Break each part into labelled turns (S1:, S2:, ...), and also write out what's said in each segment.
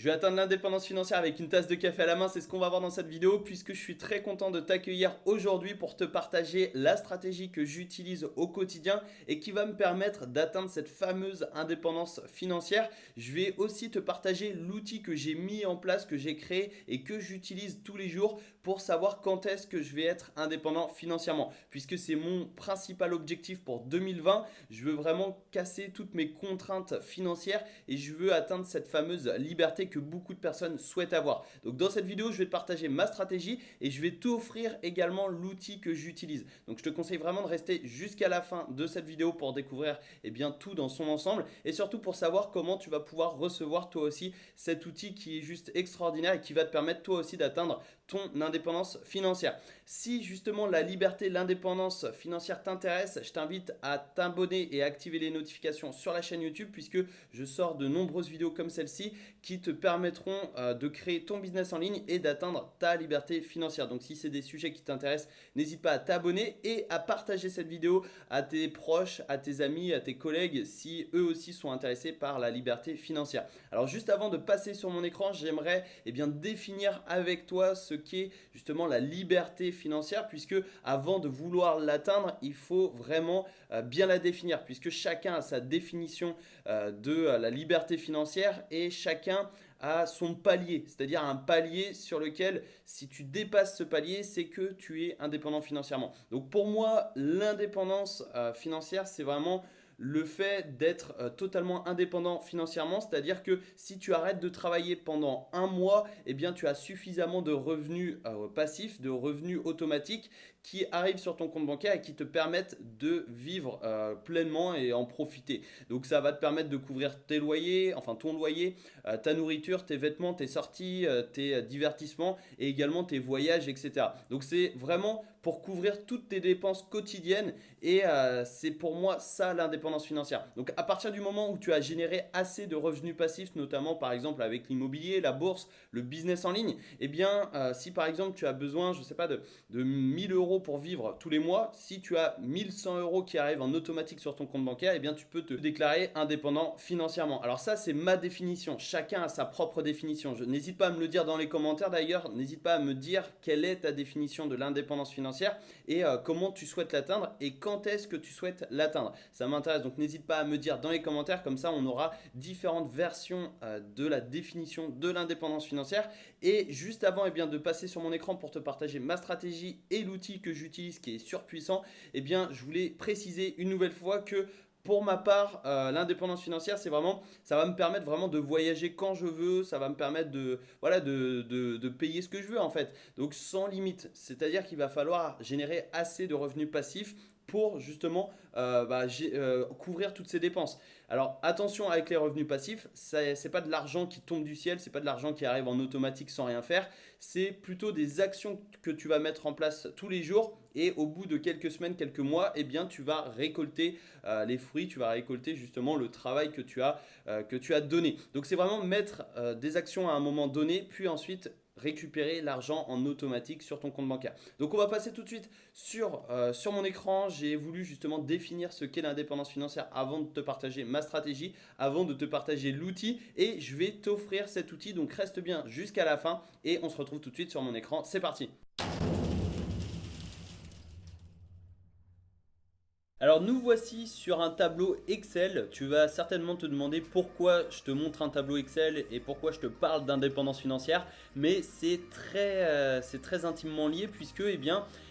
S1: Je vais atteindre l'indépendance financière avec une tasse de café à la main, c'est ce qu'on va voir dans cette vidéo puisque je suis très content de t'accueillir aujourd'hui pour te partager la stratégie que j'utilise au quotidien et qui va me permettre d'atteindre cette fameuse indépendance financière. Je vais aussi te partager l'outil que j'ai mis en place, que j'ai créé et que j'utilise tous les jours pour savoir quand est-ce que je vais être indépendant financièrement puisque c'est mon principal objectif pour 2020. Je veux vraiment casser toutes mes contraintes financières et je veux atteindre cette fameuse liberté que beaucoup de personnes souhaitent avoir. Donc dans cette vidéo, je vais te partager ma stratégie et je vais t'offrir également l'outil que j'utilise. Donc je te conseille vraiment de rester jusqu'à la fin de cette vidéo pour découvrir tout dans son ensemble et surtout pour savoir comment tu vas pouvoir recevoir toi aussi cet outil qui est juste extraordinaire et qui va te permettre toi aussi d'atteindre ton indépendance financière. Si justement la liberté, l'indépendance financière t'intéresse, je t'invite à t'abonner et à activer les notifications sur la chaîne YouTube puisque je sors de nombreuses vidéos comme celle-ci qui te permettront de créer ton business en ligne et d'atteindre ta liberté financière. Donc si c'est des sujets qui t'intéressent, n'hésite pas à t'abonner et à partager cette vidéo à tes proches, à tes amis, à tes collègues si eux aussi sont intéressés par la liberté financière. Alors juste avant de passer sur mon écran, j'aimerais définir avec toi ce qu'est justement la liberté financière puisque avant de vouloir l'atteindre, il faut vraiment bien la définir puisque chacun a sa définition de la liberté financière et chacun a son palier, c'est-à-dire un palier sur lequel si tu dépasses ce palier, c'est que tu es indépendant financièrement. Donc pour moi, l'indépendance financière, c'est vraiment le fait d'être totalement indépendant financièrement, c'est-à-dire que si tu arrêtes de travailler pendant un mois, tu as suffisamment de revenus passifs, de revenus automatiques qui arrivent sur ton compte bancaire et qui te permettent de vivre pleinement et en profiter. Donc ça va te permettre de couvrir tes loyers, enfin ton loyer, ta nourriture, tes vêtements, tes sorties, tes divertissements et également tes voyages, etc. Donc c'est vraiment pour couvrir toutes tes dépenses quotidiennes et c'est pour moi ça l'indépendance financière. Donc à partir du moment où tu as généré assez de revenus passifs, notamment par exemple avec l'immobilier, la bourse, le business en ligne, si par exemple tu as besoin, je sais pas, de 1000 euros pour vivre tous les mois, si tu as 1100 euros qui arrivent en automatique sur ton compte bancaire, tu peux te déclarer indépendant financièrement. Alors ça c'est ma définition, chacun a sa propre définition. N'hésite pas à me le dire dans les commentaires d'ailleurs, n'hésite pas à me dire quelle est ta définition de l'indépendance financière et comment tu souhaites l'atteindre et quand est-ce que tu souhaites l'atteindre. Ça m'intéresse, donc n'hésite pas à me dire dans les commentaires, comme ça on aura différentes versions de la définition de l'indépendance financière. Et juste avant de passer sur mon écran pour te partager ma stratégie et l'outil que j'utilise qui est surpuissant, je voulais préciser une nouvelle fois que pour ma part, l'indépendance financière, ça va me permettre vraiment de voyager quand je veux, ça va me permettre de payer ce que je veux en fait. Donc sans limite, c'est-à-dire qu'il va falloir générer assez de revenus passifs pour justement couvrir toutes ces dépenses. Alors attention avec les revenus passifs, c'est pas de l'argent qui tombe du ciel, c'est pas de l'argent qui arrive en automatique sans rien faire, c'est plutôt des actions que tu vas mettre en place tous les jours et au bout de quelques semaines, quelques mois, tu vas récolter les fruits, tu vas récolter justement le travail que tu as donné. Donc c'est vraiment mettre des actions à un moment donné, puis ensuite récupérer l'argent en automatique sur ton compte bancaire. Donc on va passer tout de suite sur mon écran. J'ai voulu justement définir ce qu'est l'indépendance financière avant de te partager ma stratégie, avant de te partager l'outil et je vais t'offrir cet outil. Donc reste bien jusqu'à la fin et on se retrouve tout de suite sur mon écran. C'est parti. Alors nous voici sur un tableau Excel. Tu vas certainement te demander pourquoi je te montre un tableau Excel et pourquoi je te parle d'indépendance financière. Mais c'est très intimement lié puisque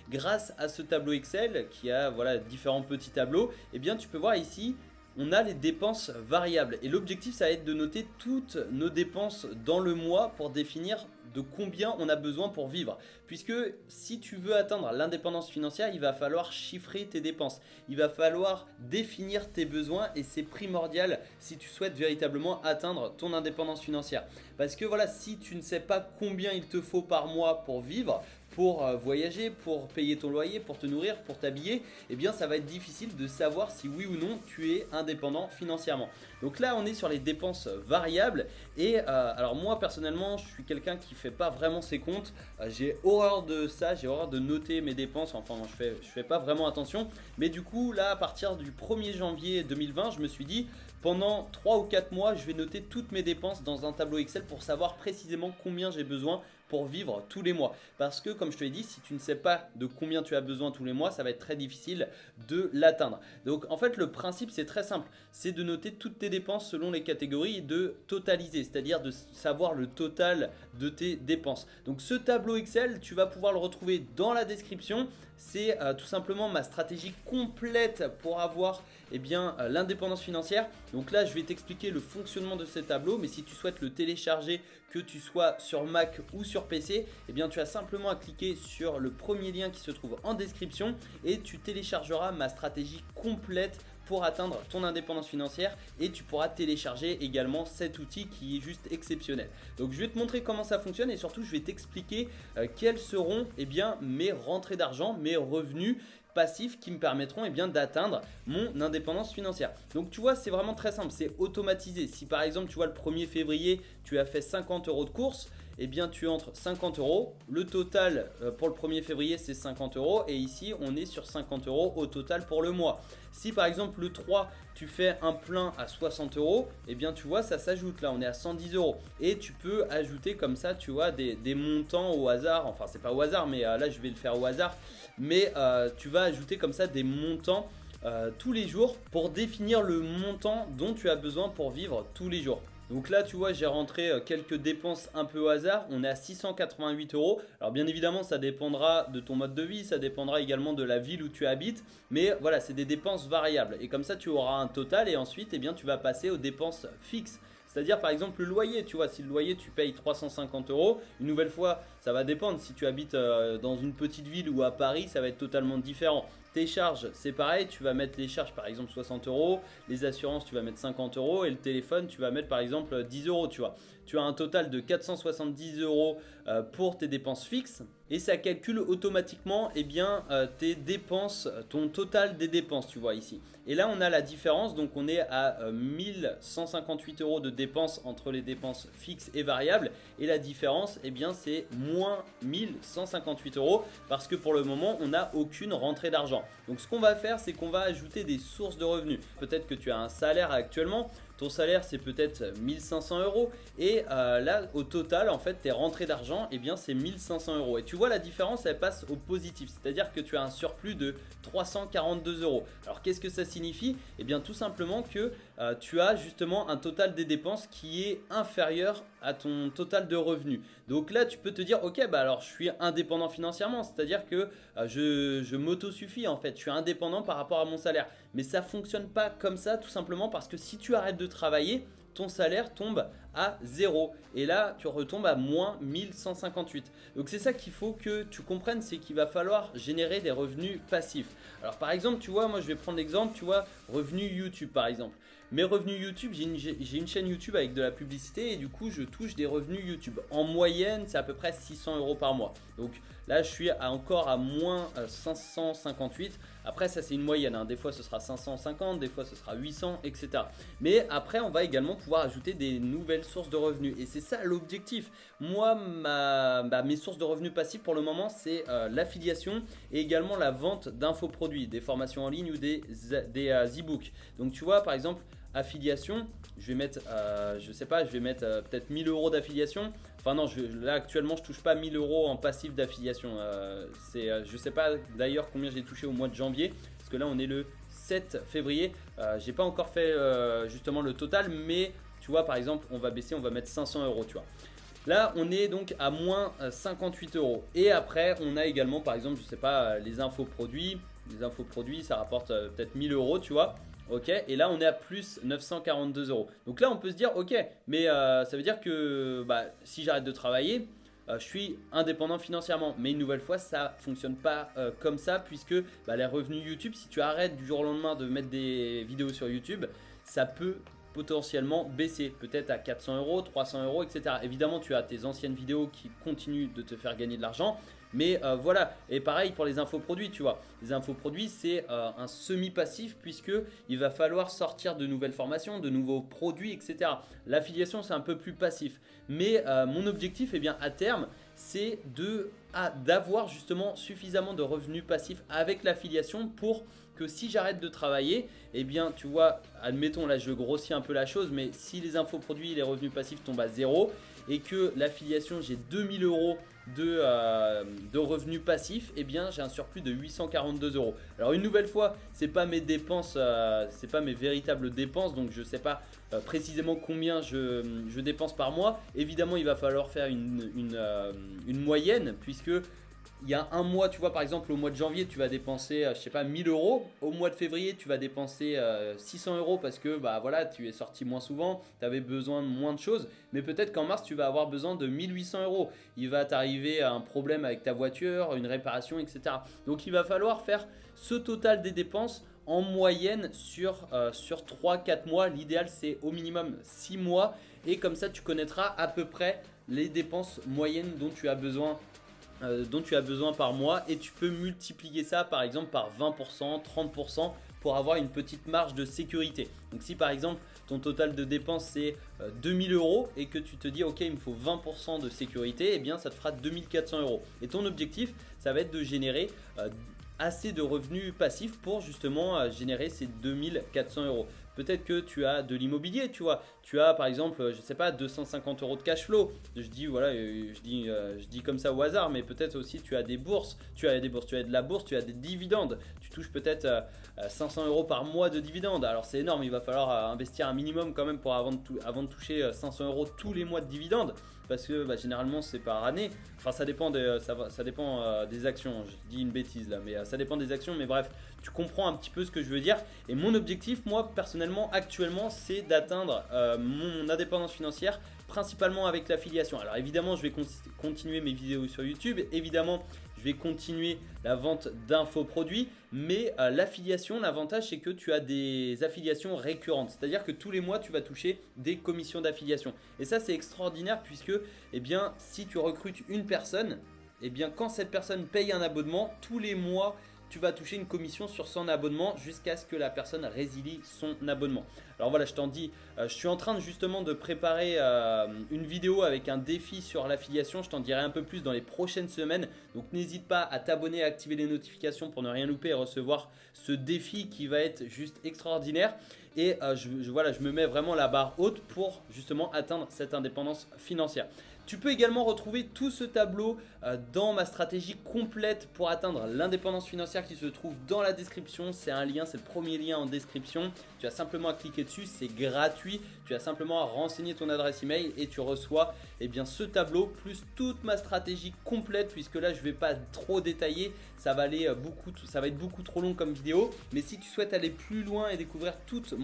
S1: grâce à ce tableau Excel qui a différents petits tableaux, tu peux voir ici on a les dépenses variables et l'objectif ça va être de noter toutes nos dépenses dans le mois pour définir de combien on a besoin pour vivre. Puisque si tu veux atteindre l'indépendance financière, il va falloir chiffrer tes dépenses. Il va falloir définir tes besoins et c'est primordial si tu souhaites véritablement atteindre ton indépendance financière. Parce que si tu ne sais pas combien il te faut par mois pour vivre, pour voyager, pour payer ton loyer, pour te nourrir, pour t'habiller, ça va être difficile de savoir si oui ou non tu es indépendant financièrement. Donc là on est sur les dépenses variables et alors moi personnellement je suis quelqu'un qui fait pas vraiment ses comptes, j'ai horreur de ça, j'ai horreur de noter mes dépenses, enfin je fais pas vraiment attention, mais du coup là à partir du 1er janvier 2020 je me suis dit pendant 3 ou 4 mois, je vais noter toutes mes dépenses dans un tableau Excel pour savoir précisément combien j'ai besoin pour vivre tous les mois. Parce que comme je te l'ai dit, si tu ne sais pas de combien tu as besoin tous les mois, ça va être très difficile de l'atteindre. Donc en fait, le principe, c'est très simple. C'est de noter toutes tes dépenses selon les catégories et de totaliser, c'est-à-dire de savoir le total de tes dépenses. Donc ce tableau Excel, tu vas pouvoir le retrouver dans la description. C'est tout simplement ma stratégie complète pour avoir l'indépendance financière. Donc là, je vais t'expliquer le fonctionnement de ces tableaux, mais si tu souhaites le télécharger, que tu sois sur Mac ou sur PC, tu as simplement à cliquer sur le premier lien qui se trouve en description et tu téléchargeras ma stratégie complète pour atteindre ton indépendance financière et tu pourras télécharger également cet outil qui est juste exceptionnel. Donc je vais te montrer comment ça fonctionne et surtout je vais t'expliquer quelles seront mes rentrées d'argent, mes revenus passifs qui me permettront d'atteindre mon indépendance financière. Donc tu vois, c'est vraiment très simple, c'est automatisé. Si par exemple tu vois le 1er février tu as fait 50 € de courses, tu entres 50 €. Le total pour le 1er février c'est 50 € et ici on est sur 50 € au total pour le mois. Si par exemple le 3 tu fais un plein à 60 €, tu vois ça s'ajoute, là on est à 110 € et tu peux ajouter comme ça, tu vois, des montants au hasard. Enfin c'est pas au hasard, mais là je vais le faire au hasard, mais tu vas ajouter comme ça des montants tous les jours pour définir le montant dont tu as besoin pour vivre tous les jours. Donc là tu vois, j'ai rentré quelques dépenses un peu au hasard, on est à 688 €. Alors bien évidemment ça dépendra de ton mode de vie, ça dépendra également de la ville où tu habites, mais voilà, c'est des dépenses variables et comme ça tu auras un total et ensuite tu vas passer aux dépenses fixes. C'est-à-dire par exemple le loyer, tu vois, si le loyer tu payes 350 €, une nouvelle fois ça va dépendre, si tu habites dans une petite ville ou à Paris ça va être totalement différent. Tes charges c'est pareil, tu vas mettre les charges par exemple 60 €, les assurances tu vas mettre 50 € et le téléphone tu vas mettre par exemple 10 €, tu vois. Tu as un total de 470 € pour tes dépenses fixes et ça calcule automatiquement tes dépenses, ton total des dépenses, tu vois ici. Et là on a la différence, donc on est à 1158 € de dépenses entre les dépenses fixes et variables et la différence c'est moins 1158 € parce que pour le moment on n'a aucune rentrée d'argent. Donc ce qu'on va faire, c'est qu'on va ajouter des sources de revenus. Peut-être que tu as un salaire actuellement, ton salaire c'est peut-être 1500 € et là au total en fait tes rentrées d'argent c'est 1500 € et tu vois la différence, elle passe au positif, c'est à dire que tu as un surplus de 342 €. Alors qu'est-ce que ça signifie? Tout simplement que tu as justement un total des dépenses qui est inférieur à ton total de revenus. Donc là tu peux te dire ok, alors je suis indépendant financièrement, c'est à dire que je m'autosuffis en fait, je suis indépendant par rapport à mon salaire. Mais ça fonctionne pas comme ça, tout simplement parce que si tu arrêtes de travailler, ton salaire tombe à 0 et là tu retombes à moins 1158. Donc c'est ça qu'il faut que tu comprennes, c'est qu'il va falloir générer des revenus passifs. Alors par exemple tu vois, moi je vais prendre l'exemple, tu vois, revenus YouTube par exemple. Mes revenus YouTube, j'ai une chaîne YouTube avec de la publicité et du coup je touche des revenus YouTube. En moyenne c'est à peu près 600 € par mois. Donc là je suis encore à moins 558. Après ça c'est une moyenne, hein. Des fois ce sera 550, des fois ce sera 800, etc. Mais après on va également pouvoir ajouter des nouvelles sources de revenus et c'est ça l'objectif. Moi mes sources de revenus passifs pour le moment c'est l'affiliation et également la vente d'infoproduits, des formations en ligne ou des e-books. Donc tu vois par exemple affiliation, je vais mettre je sais pas, je vais mettre peut-être 1000 € d'affiliation. Enfin non, là actuellement je touche pas 1000 € en passif d'affiliation. Je sais pas d'ailleurs combien j'ai touché au mois de janvier, parce que là on est le 7 février. J'ai pas encore fait justement le total, mais tu vois par exemple on va baisser, on va mettre 500 €, tu vois. Là on est donc à moins 58 € et après on a également par exemple je sais pas les infoproduits. Les infoproduits ça rapporte peut-être 1000 €, tu vois. Ok, et là on est à plus 942 €. Donc là on peut se dire ok, mais ça veut dire que si j'arrête de travailler, je suis indépendant financièrement. Mais une nouvelle fois ça fonctionne pas comme ça, puisque les revenus YouTube, si tu arrêtes du jour au lendemain de mettre des vidéos sur YouTube, ça peut potentiellement baisser, peut-être à 400 €, 300 €, etc. Évidemment tu as tes anciennes vidéos qui continuent de te faire gagner de l'argent. Mais voilà, et pareil pour les infoproduits, tu vois. Les infoproduits, c'est un semi-passif puisque il va falloir sortir de nouvelles formations, de nouveaux produits, etc. L'affiliation, c'est un peu plus passif. Mais mon objectif, à terme, c'est d'avoir justement suffisamment de revenus passifs avec l'affiliation pour que si j'arrête de travailler, eh bien tu vois, admettons là je grossis un peu la chose, mais si les infoproduits et les revenus passifs tombent à zéro et que l'affiliation j'ai 2000 euros de revenus passifs, eh bien j'ai un surplus de 842 euros. Alors une nouvelle fois, c'est pas mes dépenses, c'est pas mes véritables dépenses, donc je sais pas précisément combien je dépense par mois. Évidemment, il va falloir faire une moyenne, puisque il y a un mois, tu vois, par exemple, au mois de janvier, tu vas dépenser, je sais pas, 1000 euros. Au mois de février, tu vas dépenser 600 euros parce que, bah voilà, tu es sorti moins souvent, tu avais besoin de moins de choses. Mais peut-être qu'en mars, tu vas avoir besoin de 1800 euros. Il va t'arriver un problème avec ta voiture, une réparation, etc. Donc, il va falloir faire ce total des dépenses en moyenne sur 3-4 mois. L'idéal, c'est au minimum 6 mois. Et comme ça, tu connaîtras à peu près les dépenses moyennes dont tu as besoin par mois, et tu peux multiplier ça par exemple par 20%, 30% pour avoir une petite marge de sécurité. Donc si par exemple ton total de dépenses c'est 2000 euros et que tu te dis ok il me faut 20% de sécurité, et eh bien ça te fera 2400 euros. Et ton objectif ça va être de générer assez de revenus passifs pour justement générer ces 2400 euros. Peut-être que tu as de l'immobilier, tu vois. Tu as par exemple, je sais pas, 250 euros de cash flow. Je dis voilà, je dis comme ça au hasard, mais peut-être aussi tu as des bourses. Tu as de la bourse, tu as des dividendes. Tu touches peut-être 500 euros par mois de dividendes. Alors c'est énorme, il va falloir investir un minimum quand même pour avant de toucher 500 euros tous les mois de dividendes. Parce que bah, généralement c'est par année. Enfin ça dépend des actions. Je dis une bêtise là, mais ça dépend des actions. Mais bref, tu comprends un petit peu ce que je veux dire. Et mon objectif, moi personnellement, actuellement, c'est d'atteindre mon indépendance financière, principalement avec l'affiliation. Alors évidemment, je vais continuer mes vidéos sur YouTube. Évidemment, je vais continuer la vente d'infoproduits, mais l'affiliation, l'avantage c'est que tu as des affiliations récurrentes, c'est-à-dire que tous les mois tu vas toucher des commissions d'affiliation. Et ça c'est extraordinaire puisque eh bien, si tu recrutes une personne, eh bien, quand cette personne paye un abonnement, tous les mois tu vas toucher une commission sur son abonnement jusqu'à ce que la personne résilie son abonnement. Alors voilà, je t'en dis, je suis en train justement de préparer une vidéo avec un défi sur l'affiliation. Je t'en dirai un peu plus dans les prochaines semaines. Donc n'hésite pas à t'abonner, à activer les notifications pour ne rien louper et recevoir ce défi qui va être juste extraordinaire. Et voilà, je me mets vraiment la barre haute pour justement atteindre cette indépendance financière. Tu peux également retrouver tout ce tableau dans ma stratégie complète pour atteindre l'indépendance financière qui se trouve dans la description. C'est un lien, c'est le premier lien en description. Tu as simplement à cliquer dessus, c'est gratuit. Tu as simplement à renseigner ton adresse email et tu reçois eh bien, ce tableau plus toute ma stratégie complète, puisque là je ne vais pas trop détailler. Ça va être beaucoup trop long comme vidéo. Mais si tu souhaites aller plus loin et découvrir toute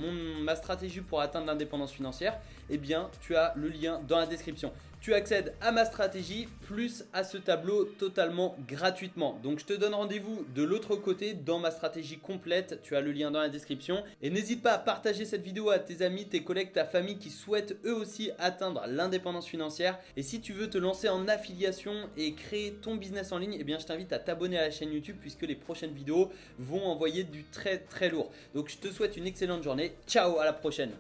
S1: ma stratégie pour atteindre l'indépendance financière, eh bien tu as le lien dans la description. Tu accèdes à ma stratégie plus à ce tableau totalement gratuitement. Donc je te donne rendez-vous de l'autre côté dans ma stratégie complète. Tu as le lien dans la description. Et n'hésite pas à partager cette vidéo à tes amis, tes collègues, ta famille qui souhaitent eux aussi atteindre l'indépendance financière. Et si tu veux te lancer en affiliation et créer ton business en ligne, eh bien je t'invite à t'abonner à la chaîne YouTube puisque les prochaines vidéos vont envoyer du très très lourd. Donc je te souhaite une excellente journée. Ciao, à la prochaine.